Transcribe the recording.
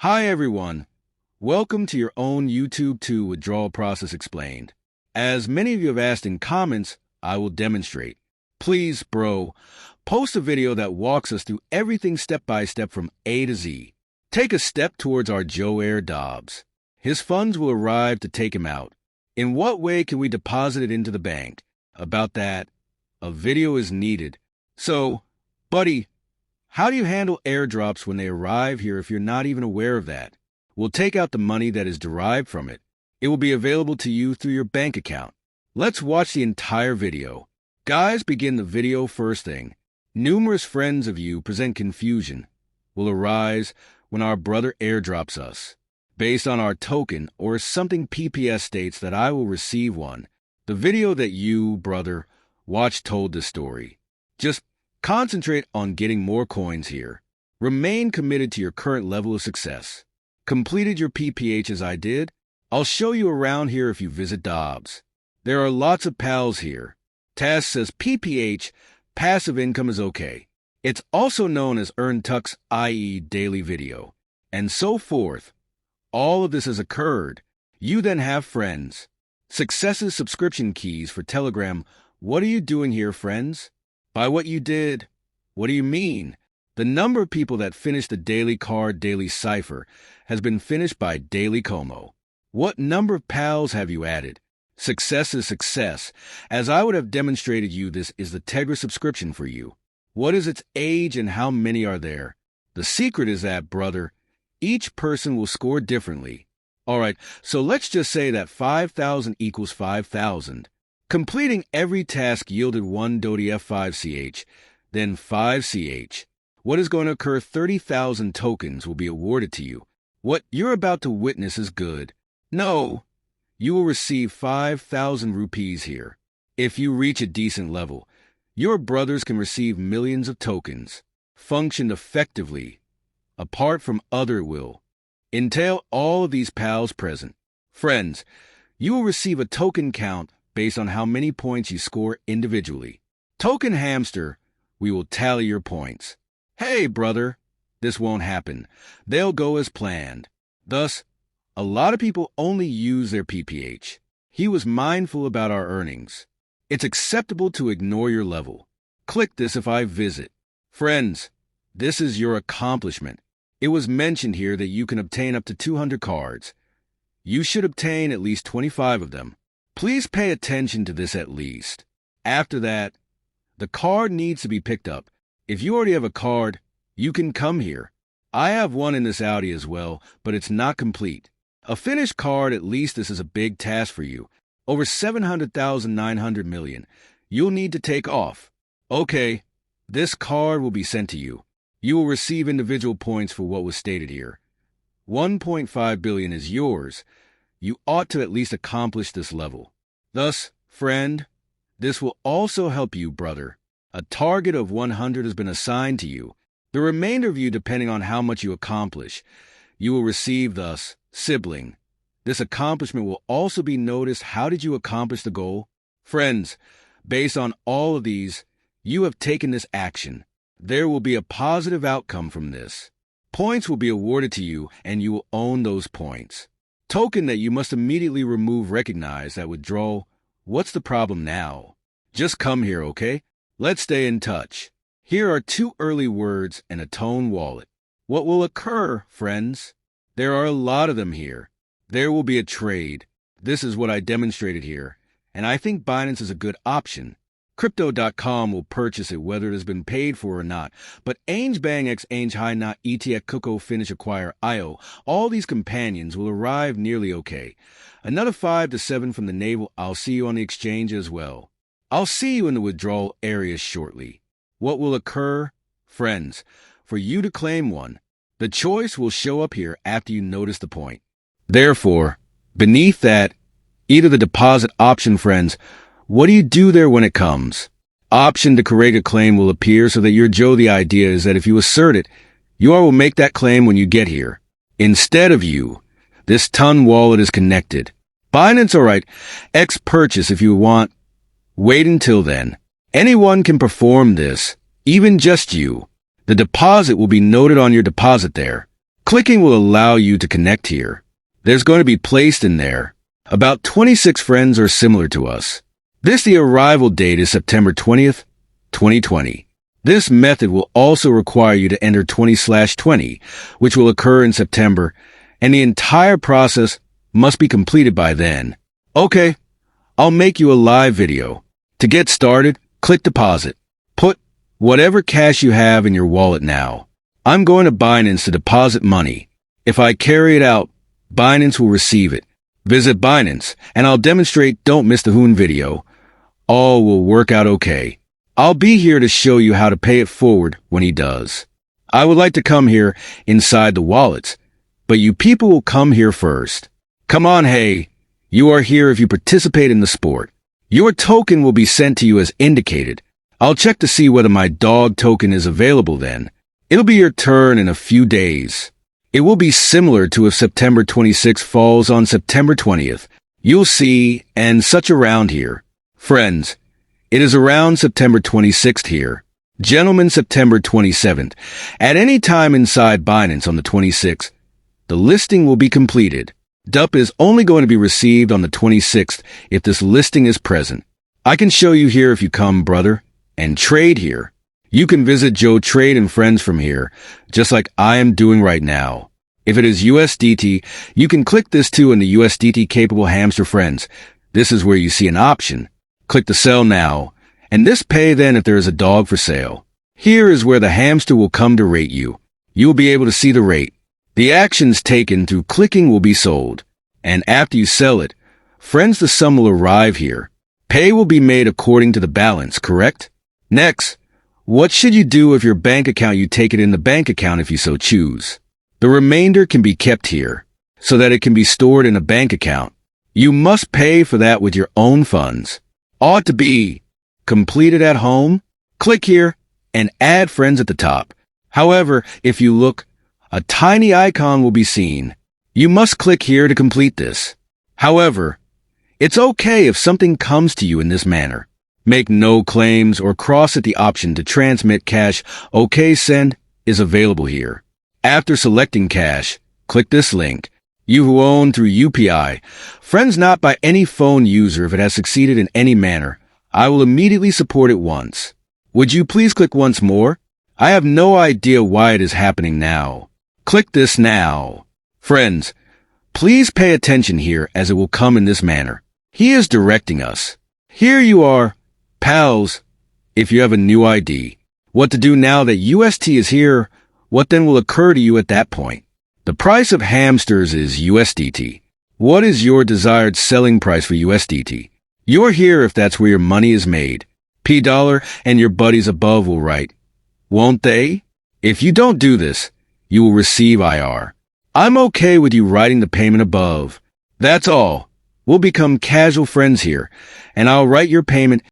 Hi everyone, welcome to your own YouTube 2 withdrawal process explained. As many of you have asked in comments, I will demonstrate. Please, bro, post a video that walks us through everything step by step from A to Z. Take a step towards our Joe Air Dobbs. His funds will arrive to take him out. In what way can we deposit it into the bank? About that, a video is needed. So, buddy, how do you handle airdrops when they arrive here if you're not even aware of that? We'll take out the money that is derived from it. It will be available to you through your bank account. Let's watch the entire video. Guys, begin the video first thing. Numerous friends of you present confusion will arise when our brother airdrops us. Based on our token or something PPS states that I will receive one. The video that you, brother, watched told this story. Just concentrate on getting more coins here. Remain committed to your current level of success. Completed your PPH as I did? I'll show you around here if you visit Dobbs. There are lots of pals here. Task says PPH, passive income is okay. It's also known as earn tux, i.e. daily video, and so forth. All of this has occurred. You then have friends. Successes subscription keys for Telegram. What are you doing here, friends? By what you did? What do you mean? The number of people that finished the Daily Card Daily Cipher has been finished by Daily Como. What number of pals have you added? Success is success. As I would have demonstrated you, this is the Tegra subscription for you. What is its age and how many are there? The secret is that, brother, each person will score differently. All right, so let's just say that 5,000 equals 5,000. Completing every task yielded 1 Doti F5CH, then 5CH. What is going to occur? 30,000 tokens will be awarded to you. What you're about to witness is good. No, you will receive 5,000 rupees here. If you reach a decent level, your brothers can receive millions of tokens. Function effectively, apart from other will. Entail all of these pals present. Friends, you will receive a token count based on how many points you score individually. Token Hamster, we will tally your points. Hey, brother, this won't happen. They'll go as planned. Thus, a lot of people only use their PPH. He was mindful about our earnings. It's acceptable to ignore your level. Click this if I visit. Friends, this is your accomplishment. It was mentioned here that you can obtain up to 200 cards. You should obtain at least 25 of them. Please pay attention to this at least. After that, the card needs to be picked up. If you already have a card, you can come here. I have one in this Audi as well, but it's not complete. A finished card, at least this is a big task for you. Over 700,900 million. You'll need to take off. Okay, this card will be sent to you. You will receive individual points for what was stated here. 1.5 billion is yours. You ought to at least accomplish this level. Thus, friend, this will also help you, brother. A target of 100 has been assigned to you. The remainder of you, depending on how much you accomplish, you will receive thus, sibling. This accomplishment will also be noticed. How did you accomplish the goal? Friends, based on all of these, you have taken this action. There will be a positive outcome from this. Points will be awarded to you, and you will own those points. Token that you must immediately remove. Recognize that withdrawal. What's the problem now? Just come here, okay? Let's stay in touch. Here are 2 early words and a tone wallet. What will occur, friends? There are a lot of them here. There will be a trade. This is what I demonstrated here, and I think Binance is a good option. Crypto.com will purchase it whether it has been paid for or not, but Ainge Bang X Ainge High Not ETX Coco Finish Acquire IO, all these companions will arrive nearly okay. Another 5 to 7 from the naval. I'll see you on the exchange as well. I'll see you in the withdrawal area shortly. What will occur? Friends, for you to claim one, the choice will show up here after you notice the point. Therefore, beneath that, either the deposit option, friends. What do you do there when it comes? Option to correct a claim will appear so that you're Joe. The idea is that if you assert it, you will make that claim when you get here. Instead of you, this ton wallet is connected. Binance, alright, X purchase if you want. Wait until then. Anyone can perform this, even just you. The deposit will be noted on your deposit there. Clicking will allow you to connect here. There's going to be placed in there. About 26 friends are similar to us. The arrival date is September 20th, 2020. This method will also require you to enter 20/20, which will occur in September, and the entire process must be completed by then. Okay, I'll make you a live video. To get started, click deposit. Put whatever cash you have in your wallet now. I'm going to Binance to deposit money. If I carry it out, Binance will receive it. Visit Binance, and I'll demonstrate Don't Miss the Hoon video. All will work out okay. I'll be here to show you how to pay it forward when he does. I would like to come here inside the wallets, but you people will come here first. Come on, hey. You are here if you participate in the sport. Your token will be sent to you as indicated. I'll check to see whether my dog token is available then. It'll be your turn in a few days. It will be similar to if September 26th falls on September 20th. You'll see, and such around here. Friends, it is around September 26th here. Gentlemen, September 27th. At any time inside Binance on the 26th, the listing will be completed. DUP is only going to be received on the 26th if this listing is present. I can show you here if you come, brother, and trade here. You can visit Joe Trade and Friends from here, just like I am doing right now. If it is USDT, you can click this too in the USDT capable hamster friends. This is where you see an option. Click the sell now, and this pay then if there is a dog for sale. Here is where the hamster will come to rate you. You will be able to see the rate. The actions taken through clicking will be sold, and after you sell it, friends, the sum will arrive here. Pay will be made according to the balance, correct? Next, what should you do if your bank account you take it in the bank account if you so choose? The remainder can be kept here, so that it can be stored in a bank account. You must pay for that with your own funds. Ought to be completed at home. Click here and add friends at the top. However, if you look, a tiny icon will be seen. You must click here to complete this. However, it's okay if something comes to you in this manner. Make no claims or cross at the option to transmit cash. OK Send is available here. After selecting cash, click this link. You who own through UPI, friends not by any phone user if it has succeeded in any manner, I will immediately support it once. Would you please click once more? I have no idea why it is happening now. Click this now. Friends, please pay attention here as it will come in this manner. He is directing us. Here you are, pals, if you have a new ID. What to do now that UST is here, what then will occur to you at that point? The price of hamsters is USDT. What is your desired selling price for USDT? You're here if that's where your money is made. $, and your buddies above will write, won't they? If you don't do this, you will receive IR. I'm okay with you writing the payment above. That's all. We'll become casual friends here, and I'll write your payment